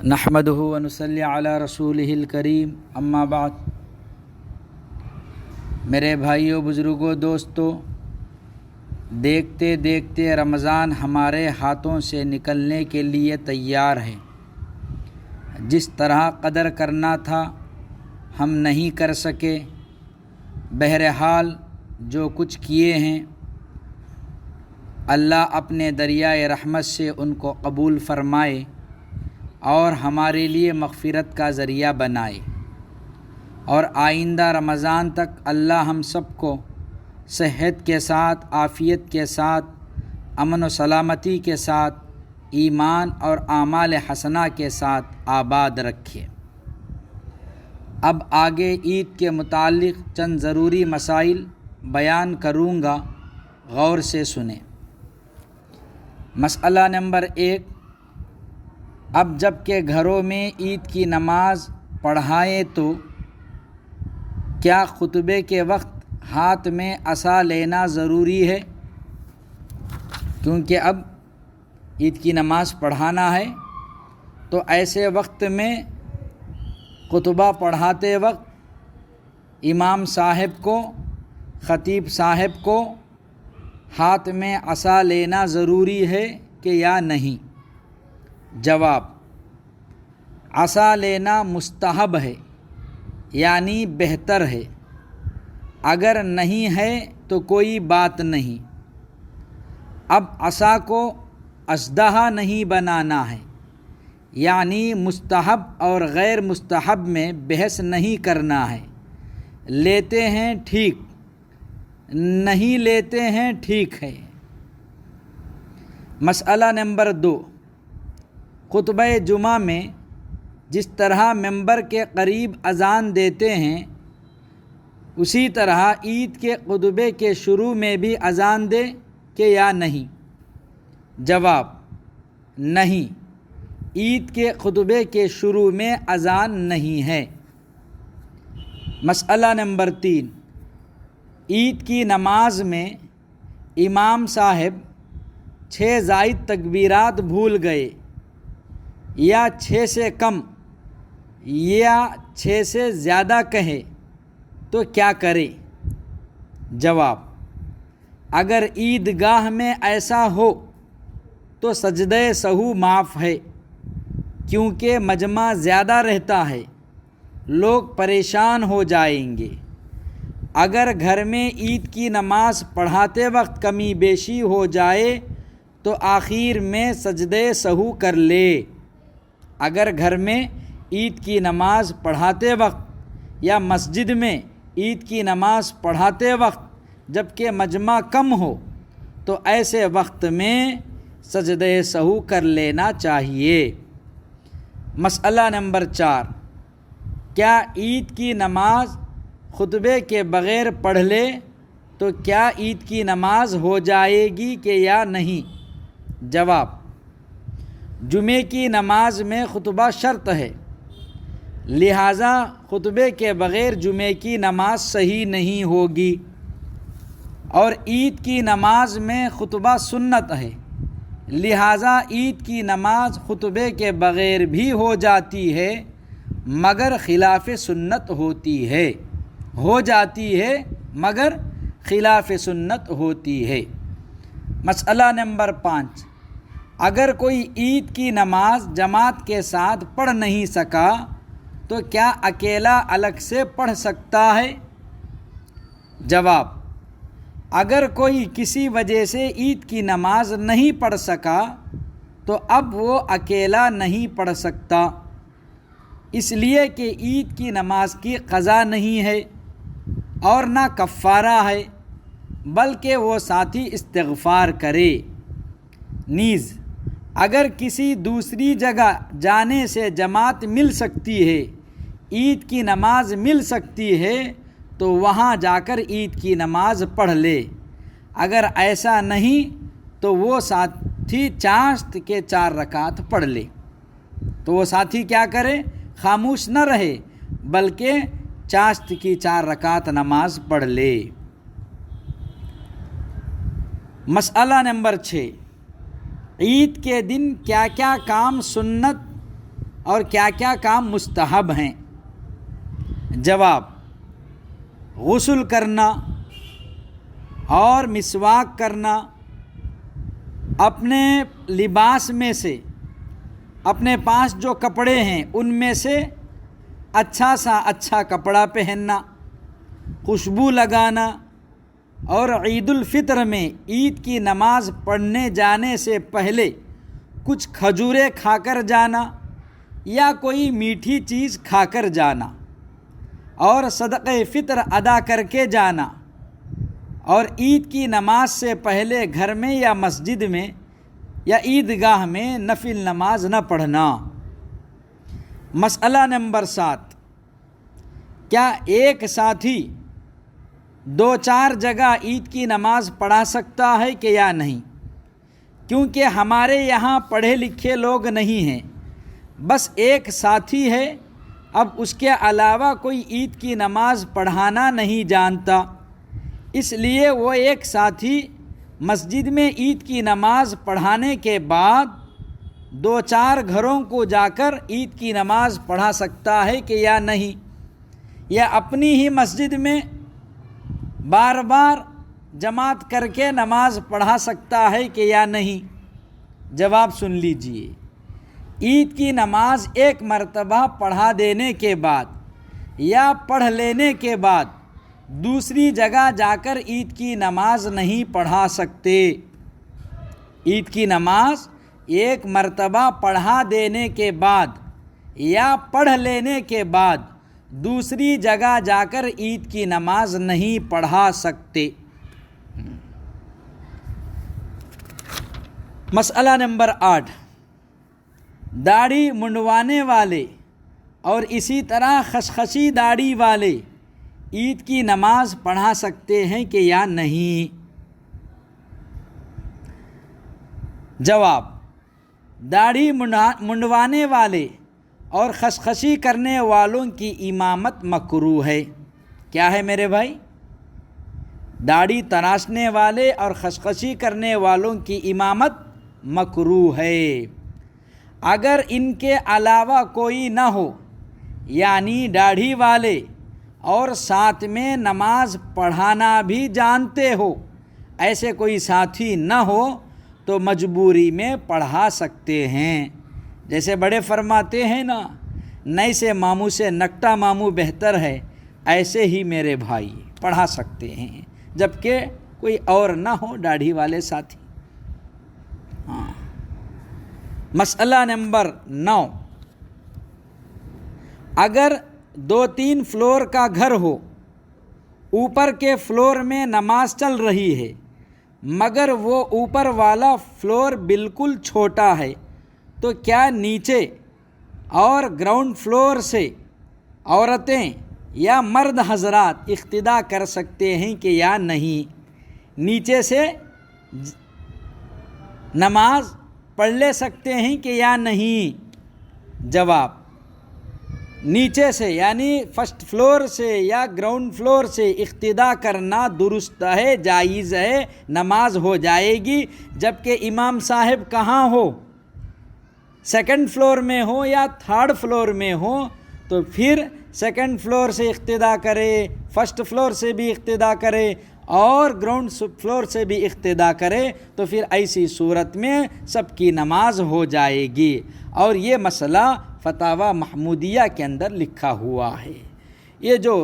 نحمدہ ونصلی علی رسولہ الکریم اما بعد۔ میرے بھائیوں، بزرگوں، دوستوں، دیکھتے دیکھتے رمضان ہمارے ہاتھوں سے نکلنے کے لیے تیار ہے۔ جس طرح قدر کرنا تھا ہم نہیں کر سکے۔ بہرحال جو کچھ کیے ہیں اللہ اپنے دریائے رحمت سے ان کو قبول فرمائے اور ہمارے لیے مغفرت کا ذریعہ بنائے، اور آئندہ رمضان تک اللہ ہم سب کو صحت کے ساتھ، عافیت کے ساتھ، امن و سلامتی کے ساتھ، ایمان اور اعمال حسنہ کے ساتھ آباد رکھے۔ اب آگے عید کے متعلق چند ضروری مسائل بیان کروں گا، غور سے سنیں۔ مسئلہ نمبر 1، اب جب کہ گھروں میں عید کی نماز پڑھائیں تو کیا خطبے کے وقت ہاتھ میں عصا لینا ضروری ہے؟ کیونکہ اب عید کی نماز پڑھانا ہے تو ایسے وقت میں خطبہ پڑھاتے وقت امام صاحب کو، خطیب صاحب کو ہاتھ میں عصا لینا ضروری ہے کہ یا نہیں؟ جواب: عصا لینا مستحب ہے، یعنی بہتر ہے۔ اگر نہیں ہے تو کوئی بات نہیں۔ اب عصا کو اژدہا نہیں بنانا ہے، یعنی مستحب اور غیر مستحب میں بحث نہیں کرنا ہے۔ لیتے ہیں ٹھیک، نہیں لیتے ہیں ٹھیک ہے۔ مسئلہ نمبر 2، خطبہ جمعہ میں جس طرح ممبر کے قریب اذان دیتے ہیں اسی طرح عید کے خطبے کے شروع میں بھی اذان دے کہ یا نہیں؟ جواب: نہیں، عید کے خطبے کے شروع میں اذان نہیں ہے۔ مسئلہ نمبر 3، عید کی نماز میں امام صاحب 6 زائد تکبیرات بھول گئے، یا 6 سے کم یا 6 سے زیادہ کہے تو کیا کرے؟ جواب: اگر عیدگاہ میں ایسا ہو تو سجدہ سہو معاف ہے، کیونکہ مجمع زیادہ رہتا ہے، لوگ پریشان ہو جائیں گے۔ اگر گھر میں عید کی نماز پڑھاتے وقت کمی بیشی ہو جائے تو آخر میں سجدہ سہو کر لے۔ اگر گھر میں عید کی نماز پڑھاتے وقت یا مسجد میں عید کی نماز پڑھاتے وقت جب کہ مجمع کم ہو تو ایسے وقت میں سجدہ سہو کر لینا چاہیے۔ مسئلہ نمبر 4، کیا عید کی نماز خطبے کے بغیر پڑھ لے تو کیا عید کی نماز ہو جائے گی کہ یا نہیں؟ جواب: جمعے کی نماز میں خطبہ شرط ہے، لہٰذا خطبے کے بغیر جمعے کی نماز صحیح نہیں ہوگی، اور عید کی نماز میں خطبہ سنت ہے، لہٰذا عید کی نماز خطبے کے بغیر بھی ہو جاتی ہے مگر خلاف سنت ہوتی ہے، مگر خلاف سنت ہوتی ہے۔ مسئلہ نمبر 5، اگر کوئی عید کی نماز جماعت کے ساتھ پڑھ نہیں سکا تو کیا اکیلا الگ سے پڑھ سکتا ہے؟ جواب: اگر کوئی کسی وجہ سے عید کی نماز نہیں پڑھ سکا تو اب وہ اکیلا نہیں پڑھ سکتا، اس لیے کہ عید کی نماز کی قضا نہیں ہے اور نہ کفارہ ہے، بلکہ وہ ساتھی استغفار کرے۔ نیز اگر کسی دوسری جگہ جانے سے جماعت مل سکتی ہے، عید کی نماز مل سکتی ہے تو وہاں جا کر عید کی نماز پڑھ لے۔ اگر ایسا نہیں تو وہ ساتھی چاشت کے 4 رکعت پڑھ لے۔ تو وہ ساتھی کیا کرے؟ خاموش نہ رہے بلکہ چاشت کی 4 رکعت نماز پڑھ لے۔ مسئلہ نمبر 6، عید کے دن کیا کیا کام سنت اور کیا کیا کام مستحب ہیں؟ جواب: غسل کرنا اور مسواک کرنا، اپنے لباس میں سے اپنے پاس جو کپڑے ہیں ان میں سے اچھا سا اچھا کپڑا پہننا، خوشبو لگانا، اور عید الفطر میں عید کی نماز پڑھنے جانے سے پہلے کچھ کھجوریں کھا کر جانا یا کوئی میٹھی چیز کھا کر جانا، اور صدقہ فطر ادا کر کے جانا، اور عید کی نماز سے پہلے گھر میں یا مسجد میں یا عیدگاہ میں نفل نماز نہ پڑھنا۔ مسئلہ نمبر 7، کیا ایک ساتھی 2-4 جگہ عید کی نماز پڑھا سکتا ہے کہ یا نہیں؟ کیونکہ ہمارے یہاں پڑھے لکھے لوگ نہیں ہیں، بس ایک ساتھی ہے، اب اس کے علاوہ کوئی عید کی نماز پڑھانا نہیں جانتا، اس لیے وہ ایک ساتھی مسجد میں عید کی نماز پڑھانے کے بعد 2-4 گھروں کو جا کر عید کی نماز پڑھا سکتا ہے کہ یا نہیں، یا اپنی ہی مسجد میں بار بار جماعت کر کے نماز پڑھا سکتا ہے کہ یا نہیں؟ جواب سن لیجئے۔ عید کی نماز ایک مرتبہ پڑھا دینے کے بعد یا پڑھ لینے کے بعد دوسری جگہ جا کر عید کی نماز نہیں پڑھا سکتے۔ عید کی نماز ایک مرتبہ پڑھا دینے کے بعد یا پڑھ لینے کے بعد دوسری جگہ جا کر عید کی نماز نہیں پڑھا سکتے۔ مسئلہ نمبر 8، داڑھی منڈوانے والے اور اسی طرح خشخشی داڑھی والے عید کی نماز پڑھا سکتے ہیں کہ یا نہیں؟ جواب: داڑھی منڈوانے والے اور خشخشی کرنے والوں کی امامت مکروہ ہے۔ کیا ہے میرے بھائی؟ داڑھی تراشنے والے اور خشخشی کرنے والوں کی امامت مکروہ ہے۔ اگر ان کے علاوہ کوئی نہ ہو، یعنی داڑھی والے اور ساتھ میں نماز پڑھانا بھی جانتے ہو، ایسے کوئی ساتھی نہ ہو تو مجبوری میں پڑھا سکتے ہیں۔ جیسے بڑے فرماتے ہیں نا، نئے سے ماموں سے نکٹا ماموں بہتر ہے، ایسے ہی میرے بھائی پڑھا سکتے ہیں، جبکہ کوئی اور نہ ہو داڑھی والے ساتھی۔ مسئلہ نمبر 9، اگر 2-3 فلور کا گھر ہو، اوپر کے فلور میں نماز چل رہی ہے مگر وہ اوپر والا فلور بالکل چھوٹا ہے، تو کیا نیچے اور گراؤنڈ فلور سے عورتیں یا مرد حضرات اقتداء کر سکتے ہیں کہ یا نہیں؟ نیچے سے نماز پڑھ لے سکتے ہیں کہ یا نہیں؟ جواب: نیچے سے یعنی فرسٹ فلور سے یا گراؤنڈ فلور سے اقتداء کرنا درست ہے، جائز ہے، نماز ہو جائے گی، جبکہ امام صاحب کہاں ہو، سیکنڈ فلور میں ہو یا تھرڈ فلور میں ہو، تو پھر سیکنڈ فلور سے اقتداء کرے، فرسٹ فلور سے بھی اقتداء کرے اور گراؤنڈ فلور سے بھی اقتداء کرے، تو پھر ایسی صورت میں سب کی نماز ہو جائے گی۔ اور یہ مسئلہ فتاوی محمودیہ کے اندر لکھا ہوا ہے۔ یہ جو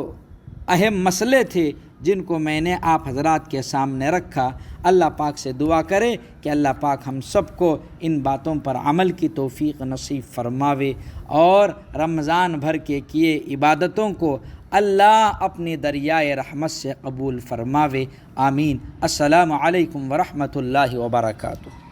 اہم مسئلے تھے جن کو میں نے آپ حضرات کے سامنے رکھا، اللہ پاک سے دعا کرے کہ اللہ پاک ہم سب کو ان باتوں پر عمل کی توفیق نصیب فرماوے، اور رمضان بھر کے کیے عبادتوں کو اللہ اپنی دریائے رحمت سے قبول فرماوے، آمین۔ السلام علیکم ورحمۃ اللہ وبرکاتہ۔